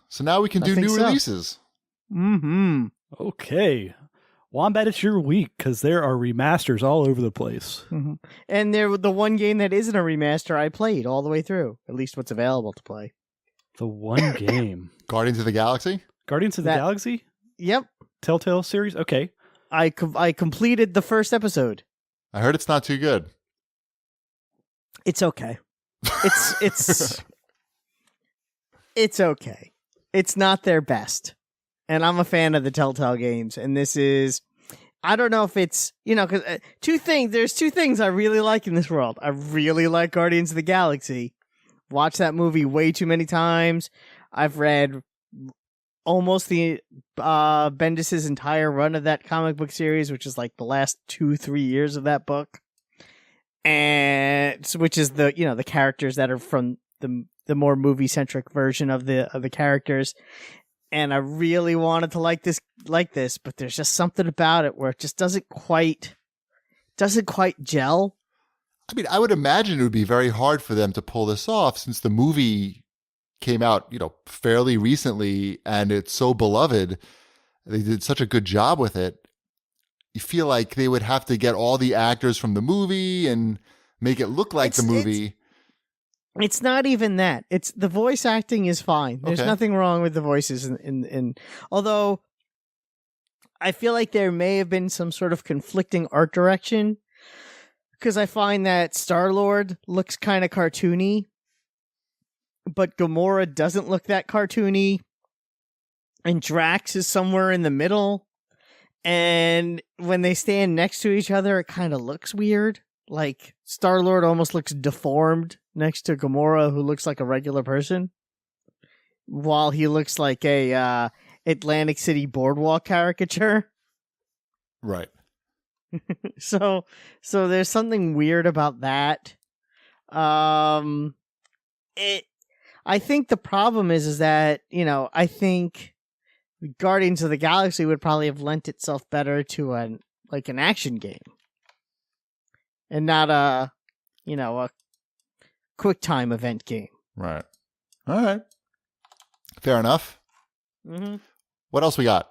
So now we can do new releases. Mm-hmm. Okay. Wombat, it's your week because there are remasters all over the place. Mm-hmm. And the one game that isn't a remaster I played all the way through, at least what's available to play. The one game. Guardians of the Galaxy? Guardians of the Galaxy? Yep. Telltale series? Okay. I completed the first episode. I heard it's not too good. It's okay. It's it's okay. It's not their best. And I'm a fan of the Telltale games. And this is, I don't know if it's, because there's two things I really like in this world. I really like Guardians of the Galaxy. Watched that movie way too many times. I've read almost the Bendis' entire run of that comic book series, which is like the last 2-3 years of that book. And which is the characters that are from the more movie centric version of the characters. And I really wanted to like this, but there's just something about it where it just doesn't quite gel. I mean, I would imagine it would be very hard for them to pull this off since the movie came out, fairly recently and it's so beloved. They did such a good job with it. You feel like they would have to get all the actors from the movie and make it look like the movie. It's not even that. It's the voice acting is fine. There's nothing wrong with the voices. In although I feel like there may have been some sort of conflicting art direction because I find that Star-Lord looks kind of cartoony, but Gamora doesn't look that cartoony, and Drax is somewhere in the middle. And when they stand next to each other, it kind of looks weird. Like Star-Lord almost looks deformed next to Gamora, who looks like a regular person, while he looks like a Atlantic City boardwalk caricature. Right. So there's something weird about that. I think the problem is that, I think Guardians of the Galaxy would probably have lent itself better to an action game. And not a quick time event game. Right. All right. Fair enough. Mm-hmm. What else we got?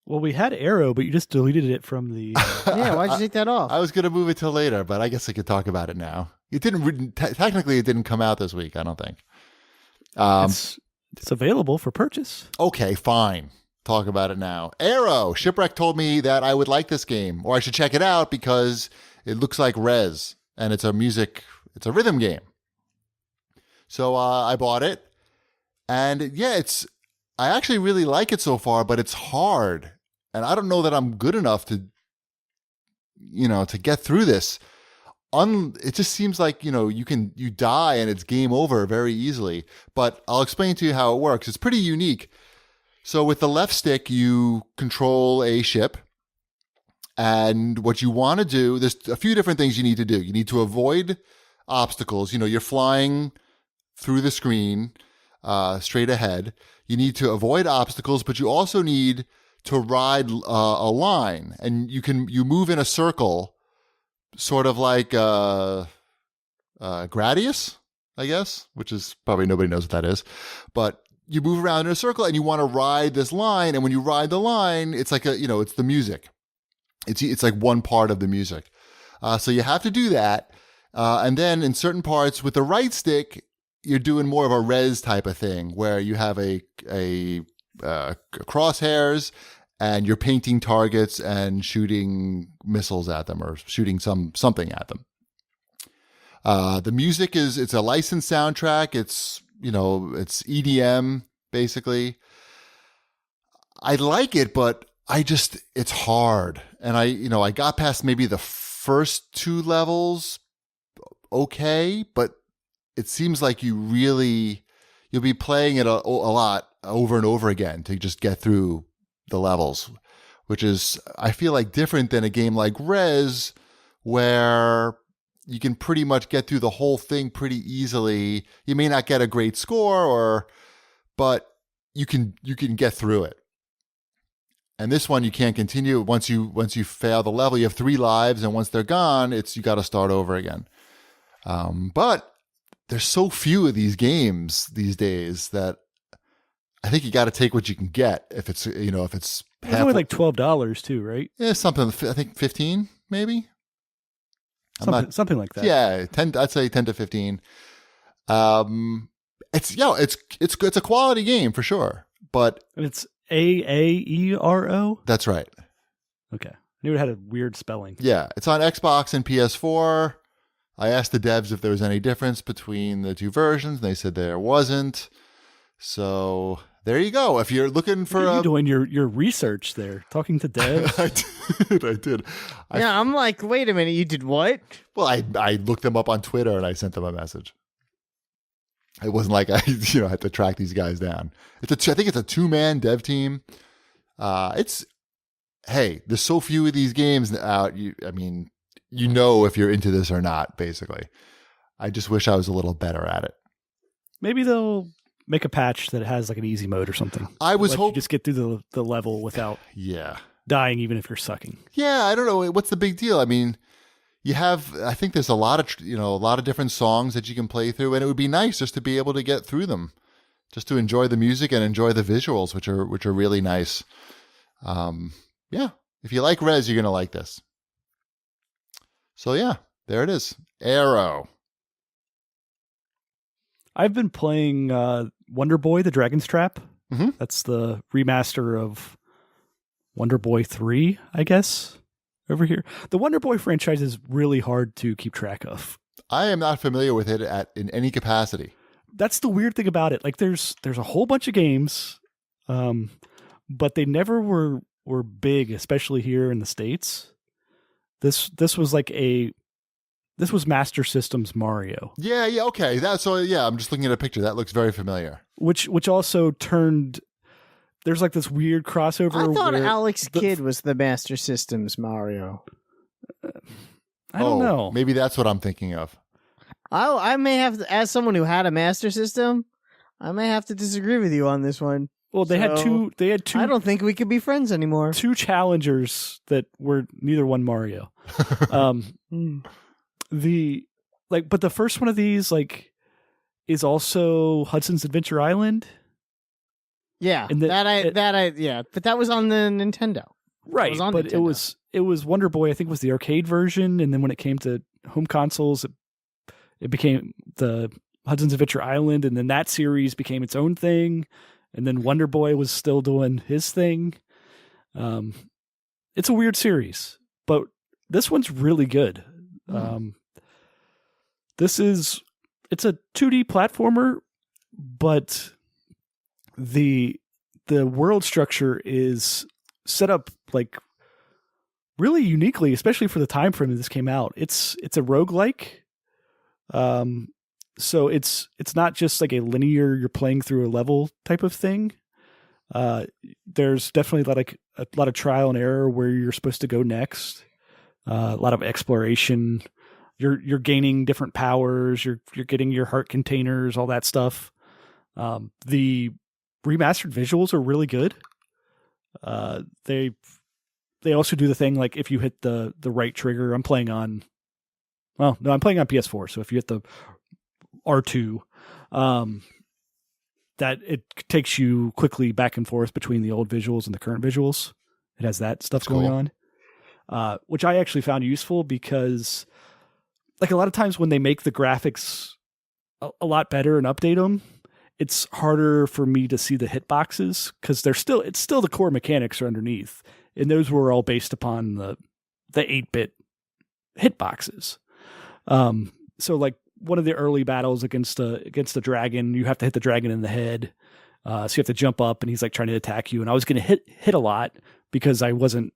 Well, we had Aaero, but you just deleted it from the... Yeah, why'd you take that off? I was going to move it till later, but I guess I could talk about it now. It didn't... Technically, it didn't come out this week, I don't think. It's available for purchase. Okay, fine. Talk about it now. Aaero. Shipwreck told me that I would like this game, or I should check it out because it looks like Rez, and it's a rhythm game. So I bought it, and yeah, I actually really like it so far, but it's hard, and I don't know that I'm good enough to get through this. It just seems like, you die and it's game over very easily, but I'll explain to you how it works. It's pretty unique. So with the left stick, you control a ship, and what you want to do, there's a few different things you need to do. You need to avoid obstacles. You're flying through the screen straight ahead. You need to avoid obstacles, but you also need to ride a line, and you move in a circle, sort of like Gradius, I guess, which is probably nobody knows what that is, but you move around in a circle and you want to ride this line, and when you ride the line, it's like it's the music. It's like one part of the music. So you have to do that. And then in certain parts with the right stick, you're doing more of a res type of thing where you have a crosshairs and you're painting targets and shooting missiles at them or shooting something at them. The music it's a licensed soundtrack. It's EDM basically. I like it, but it's hard. And I got past maybe the first 2 levels okay, but it seems like you'll be playing it a lot over and over again to just get through the levels, which is, I feel like, different than a game like Rez, where you can pretty much get through the whole thing pretty easily. You may not get a great score, but you can get through it. And this one you can't continue. Once you fail the level, you have 3 lives, and once they're gone, you got to start over again. But there's so few of these games these days that I think you got to take what you can get. If it's if it's It's only like $12 too, right? yeah, something. I think 15 maybe. Something like that. Yeah, 10. I'd say 10 to 15. It's a quality game for sure, but And it's Aaero. that's right. Okay, I knew it had a weird spelling. Yeah, it's on Xbox and PS4. I asked the devs if there was any difference between the two versions, and they said there wasn't. So there you go. If you're looking for you doing your research there, talking to devs. I did. Yeah, I'm like, wait a minute, you did what? Well, I looked them up on Twitter and I sent them a message. It wasn't like I had to track these guys down. I think it's a 2-man dev team. There's so few of these games out. If you're into this or not. Basically, I just wish I was a little better at it. Maybe they'll make a patch that has like an easy mode or something. I was hoping just get through the level without dying, even if you're sucking. Yeah, I don't know what's the big deal. I mean, I think there's a lot of different songs that you can play through, and it would be nice just to be able to get through them, just to enjoy the music and enjoy the visuals, which are really nice. If you like Rez, you're gonna like this. So yeah, there it is, Aaero. I've been playing Wonder Boy: The Dragon's Trap. Mm-hmm. That's the remaster of Wonder Boy 3, I guess. Over here, the Wonder Boy franchise is really hard to keep track of. I am not familiar with it in any capacity. That's the weird thing about it. Like, there's a whole bunch of games, but they never were big, especially here in the States. This was Master System's Mario. Yeah, okay. I'm just looking at a picture. That looks very familiar. Which also turned. There's like this weird crossover. I thought Alex Kidd was the Master System's Mario. I don't know. Maybe that's what I'm thinking of. I may have to, as someone who had a Master System, I may have to disagree with you on this one. Well, they had two. I don't think we could be friends anymore. 2 challengers that were neither one Mario. But the first one of these is also Hudson's Adventure Island. Yeah, but that was on the Nintendo. Right, but Nintendo. it was Wonder Boy. I think was the arcade version, and then when it came to home consoles, it became the Hudson's Adventure Island, and then that series became its own thing, and then Wonder Boy was still doing his thing. It's a weird series, but this one's really good. It's a 2D platformer, but the world structure is set up like really uniquely, especially for the time frame that this came out. It's a roguelike. So it's not just like a linear, you're playing through a level type of thing. There's definitely a lot of trial and error where you're supposed to go next. A lot of exploration. You're gaining different powers. You're getting your heart containers, all that stuff. The remastered visuals are really good. They also do the thing like if you hit the right trigger. I'm playing on PS4. So if you hit the R2, that it takes you quickly back and forth between the old visuals and the current visuals. It has that stuff going on, which I actually found useful because, like, a lot of times when they make the graphics a lot better and update them, it's harder for me to see the hitboxes because it's still the core mechanics are underneath, and those were all based upon the 8-bit hitboxes. So like one of the early battles against the dragon, you have to hit the dragon in the head. So you have to jump up and he's like trying to attack you. And I was going to hit a lot because I wasn't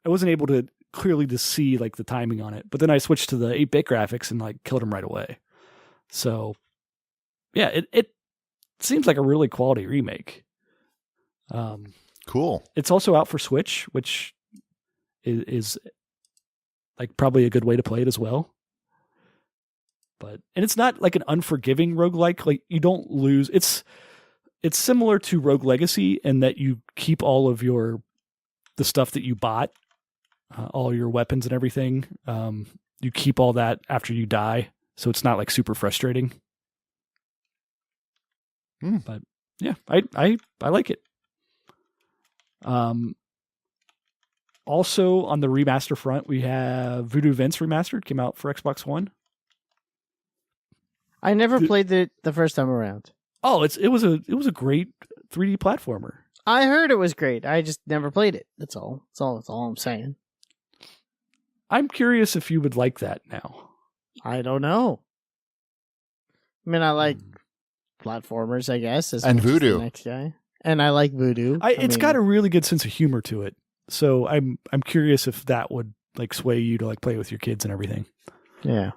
able to clearly to see like the timing on it. But then I switched to the 8-bit graphics and like killed him right away. So yeah, it seems like a really quality remake. Cool. It's also out for Switch, which is like probably a good way to play it as well. And it's not like an unforgiving roguelike. Like you don't lose. It's similar to Rogue Legacy in that you keep all of the stuff that you bought, all your weapons and everything. You keep all that after you die. So it's not like super frustrating. But Yeah, I like it. Also on the remaster front, we have Voodoo Vince Remastered, came out for Xbox One. I never played it the first time around. Oh, it was a great 3D platformer. I heard it was great. I just never played it. That's all. That's all I'm saying. I'm curious if you would like that now. I don't know. I mean, I like platformers, I guess. And Voodoo. The next guy. And I like Voodoo. It's got a really good sense of humor to it. So I'm curious if that would like sway you to like play with your kids and everything. Yeah.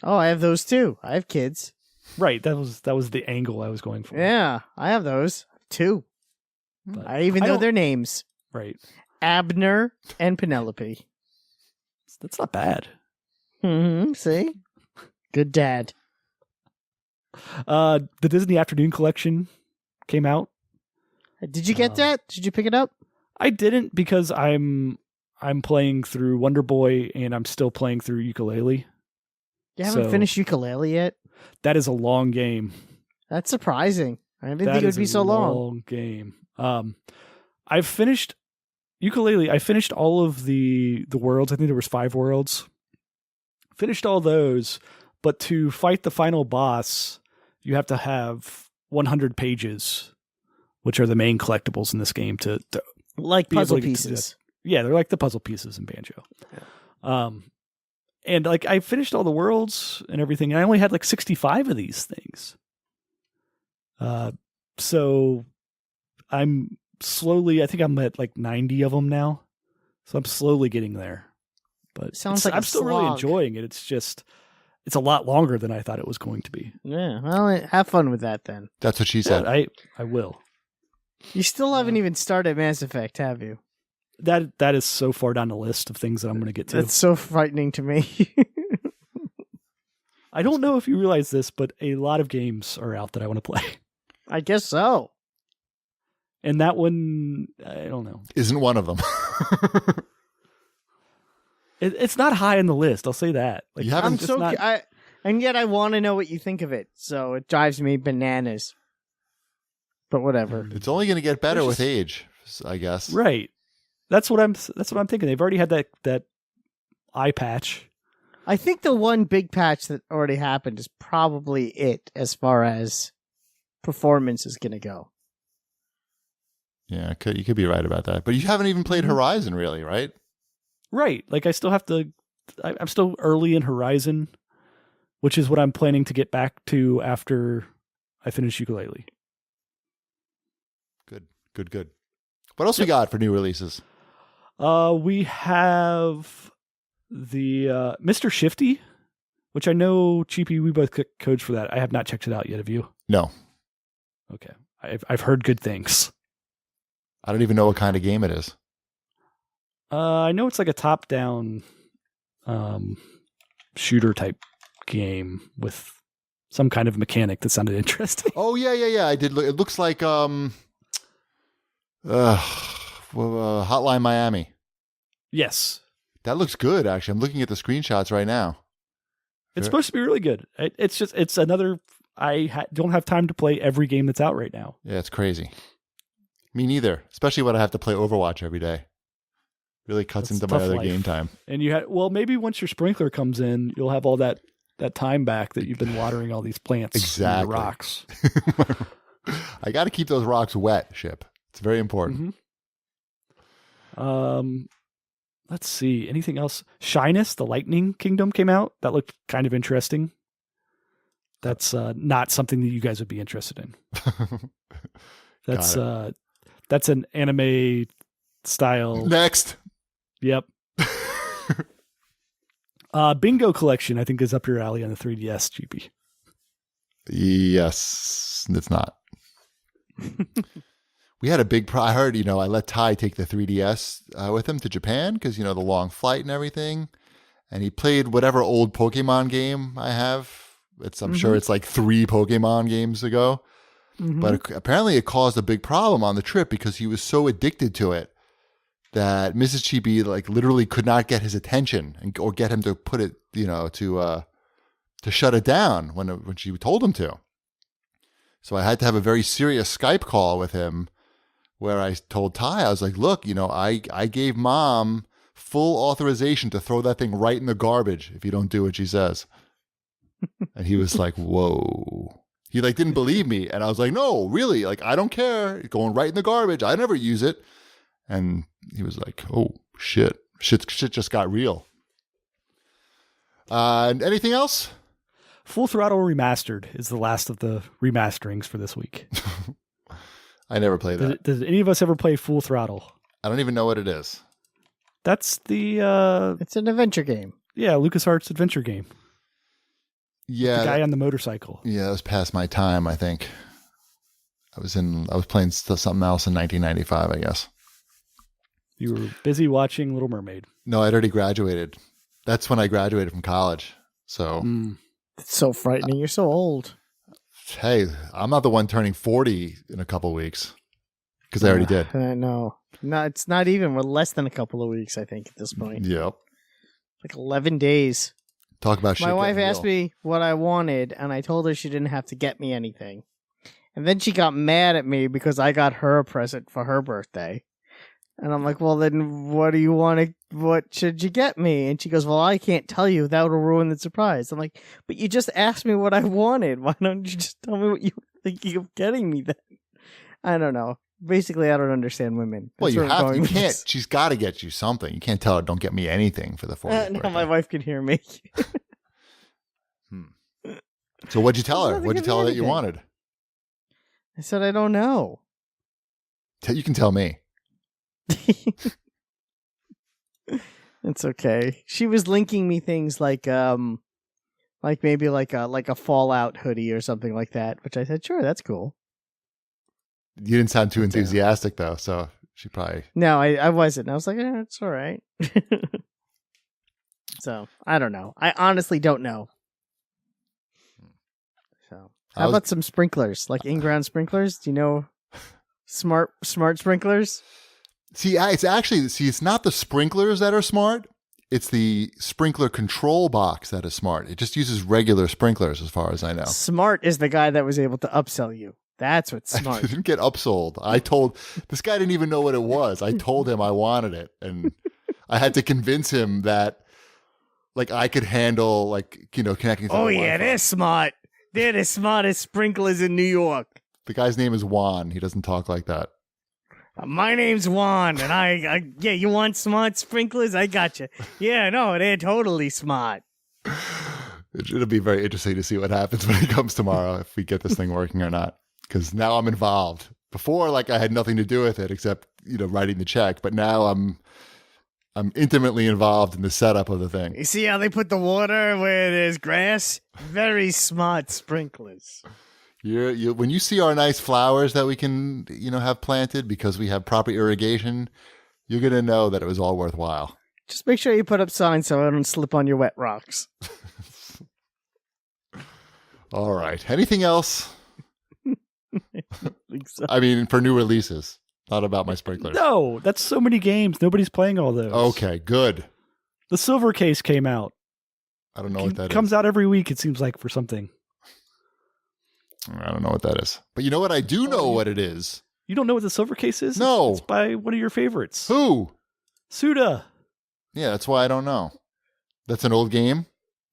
Oh, I have those too. I have kids. Right. That was the angle I was going for. Yeah, I have those too. But I even know their names. Right. Abner and Penelope. That's not bad. See? Good dad. The Disney Afternoon Collection came out. Did you get that? Did you pick it up? I didn't because I'm playing through Wonder Boy and I'm still playing through Ukulele. You haven't finished Ukulele yet? That is a long game. That's surprising. I didn't think it would be so long. Long game. I've finished Ukulele. I finished all of the worlds. I think there was 5 worlds. Finished all those, but to fight the final boss, you have to have 100 pages, which are the main collectibles in this game to like be able puzzle to get to pieces. Yeah, they're like the puzzle pieces in Banjo. Yeah. And like I finished all the worlds and everything, and I only had like 65 of these things. So I'm slowly, I think I'm at like 90 of them now. So I'm slowly getting there. But Sounds like I'm still really enjoying it. It's just, it's a lot longer than I thought it was going to be. Yeah, well, have fun with that then. That's what she said. Yeah, I will. You still haven't even started Mass Effect, have you? That is so far down the list of things that I'm going to get to. That's so frightening to me. I don't know if you realize this, but a lot of games are out that I want to play. I guess so. And that one, I don't know. Isn't one of them. It's not high on the list. I'll say that. Like, You haven't- I'm so and yet I want to know what you think of it, so it drives me bananas. But whatever. It's only going to get better There's with just- age, I guess. Right. That's what I'm thinking. They've already had that eye patch. I think the one big patch that already happened is probably it as far as performance is going to go. Yeah, you could be right about that. But you haven't even played Horizon, really, right? Right. Like I still have to. I'm still early in Horizon, which is what I'm planning to get back to after I finish Ukulele. Good. What else we got for new releases? We have the Mr. Shifty, which I know, Cheapy, we both clicked codes for that. I have not checked it out yet. Have you? No. Okay. I've heard good things. I don't even know what kind of game it is. I know it's like a top-down shooter type game with some kind of mechanic that sounded interesting. Oh, yeah. I did. It looks like Hotline Miami. Yes. That looks good, actually. I'm looking at the screenshots right now. It's supposed to be really good. It's another, don't have time to play every game that's out right now. Yeah, it's crazy. Me neither, especially when I have to play Overwatch every day. Really cuts That's into my tough other life. game time. And maybe once your sprinkler comes in, you'll have all that time back that you've been watering all these plants. Exactly. And the rocks. I got to keep those rocks wet, Ship. It's very important. Mm-hmm. Let's see. Anything else? Shyness, the Lightning Kingdom came out. That looked kind of interesting. That's not something that you guys would be interested in. That's an anime style. Next. Yep. Bingo Collection, I think, is up your alley on the 3DS, GP. Yes, it's not. We had a big I heard, I let Ty take the 3DS with him to Japan because, the long flight and everything. And he played whatever old Pokemon game I have. I'm sure it's like 3 Pokemon games ago. Mm-hmm. But apparently it caused a big problem on the trip because he was so addicted to it that Mrs. Chibi literally could not get his attention or get him to put it, to shut it down when she told him to. So I had to have a very serious Skype call with him where I told Ty, I was like, look, I gave Mom full authorization to throw that thing right in the garbage if you don't do what she says. And he was like, whoa. He didn't believe me. And I was like, no, really? I don't care. It's going right in the garbage. I never use it. And he was like, oh, shit. Shit just got real. And anything else? Full Throttle Remastered is the last of the remasterings for this week. I never played that. Did any of us ever play Full Throttle? I don't even know what it is. That's the... It's an adventure game. Yeah, LucasArts adventure game. Yeah. The guy on the motorcycle. Yeah, it was past my time, I think. I was playing something else in 1995, I guess. You were busy watching Little Mermaid. No, I'd already graduated. That's when I graduated from college. So... It's so frightening. You're so old. Hey, I'm not the one turning 40 in a couple of weeks. Because I already did. No, it's not even. We're less than a couple of weeks, I think, at this point. Yep. 11 days. Talk about shit. My wife getting asked real. me what I wanted, and I told her she didn't have to get me anything. And then she got mad at me because I got her a present for her birthday. And I'm like, well, then what do you want to, what should you get me? And she goes, well, I can't tell you. That would ruin the surprise. I'm like, but you just asked me what I wanted. Why don't you just tell me what you were thinking of getting me then? I don't know. Basically, I don't understand women. Well, That's you where I'm have going you with can't. this. She's got to get you something. You can't tell her, don't get me anything for the 40th No, birthday. my wife can hear me. So what'd you tell her? Nothing What'd you of tell her that you anything. wanted? I said, I don't know. You can tell me. It's okay. She was linking me things like maybe like a Fallout hoodie or something like that, which I said, sure, that's cool. You didn't sound too enthusiastic though, so she probably. No, I wasn't. I was like, it's all right. So I don't know. I honestly don't know. So how about some sprinklers, like in-ground sprinklers? Do you know smart sprinklers? See, it's not the sprinklers that are smart. It's the sprinkler control box that is smart. It just uses regular sprinklers as far as I know. Smart is the guy that was able to upsell you. That's what's I smart. didn't get upsold. I told this guy didn't even know what it was. I told him I wanted it, and I had to convince him that I could handle connecting to Oh the yeah, Wi-Fi. they're smart. They're the smartest sprinklers in New York. The guy's name is Juan. He doesn't talk like that. My name's Juan, and I yeah, you want smart sprinklers? I got you. Yeah, no, they're totally smart. It'll be very interesting to see what happens when it comes tomorrow, if we get this thing working or not. Because now I'm involved. Before, I had nothing to do with it except writing the check. But now I'm intimately involved in the setup of the thing. You see how they put the water where there's grass? Very smart sprinklers. When you see our nice flowers that we can have planted because we have proper irrigation, you're gonna know that it was all worthwhile. Just make sure you put up signs so I don't slip on your wet rocks. All right. Anything else? I think so. I mean, for new releases, not about my sprinklers. No, that's so many games. Nobody's playing all those. Okay, good. The Silver Case came out. I don't know what that comes is. out every week, it seems like, for something. I don't know what that is. But you know what? I do know what it is. You don't know what the Silver Case is? No. It's by one of your favorites. Who? Suda. Yeah, that's why I don't know. That's an old game,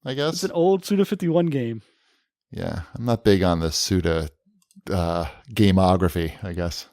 I guess. It's an old Suda 51 game. Yeah, I'm not big on the Suda gamography, I guess.